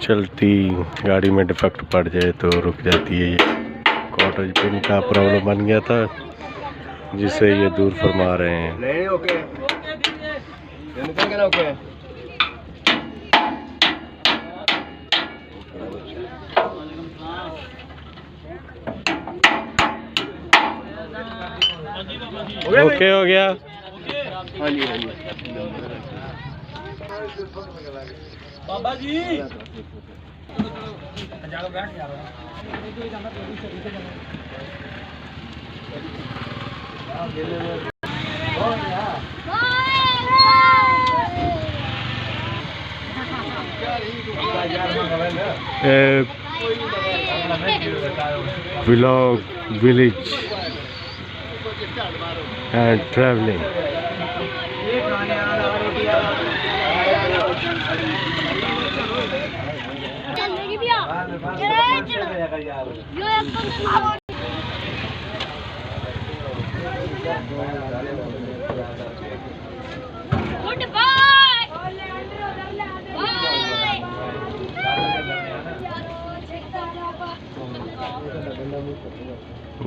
चलती गाड़ी में डिफेक्ट पड़ जाए तो रुक जाती है। ये कॉटेज पिन का प्रॉब्लम बन गया था जिसे ये दूर फरमा रहे हैं। ओके हो गया। हाँ जी हाँ जी बाबा जी vlog village and traveling.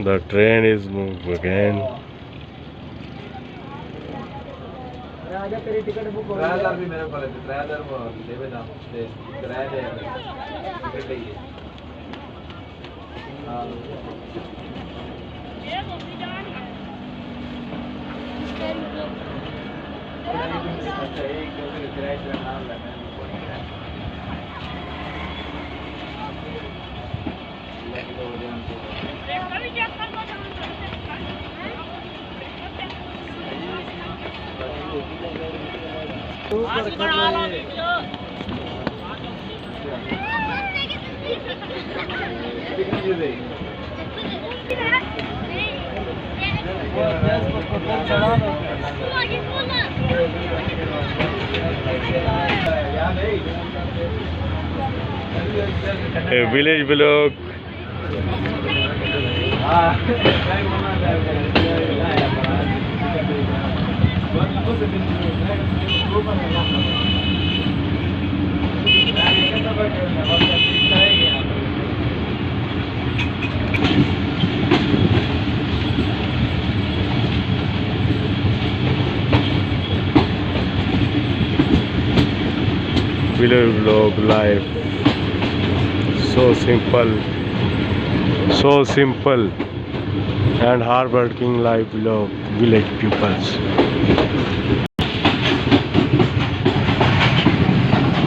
The train is moving again. भी मेरे को 3000 देवे ना किराया दे टिकट लिए A village vlog. Village vlog life. So simple and hard working life vlog village peoples.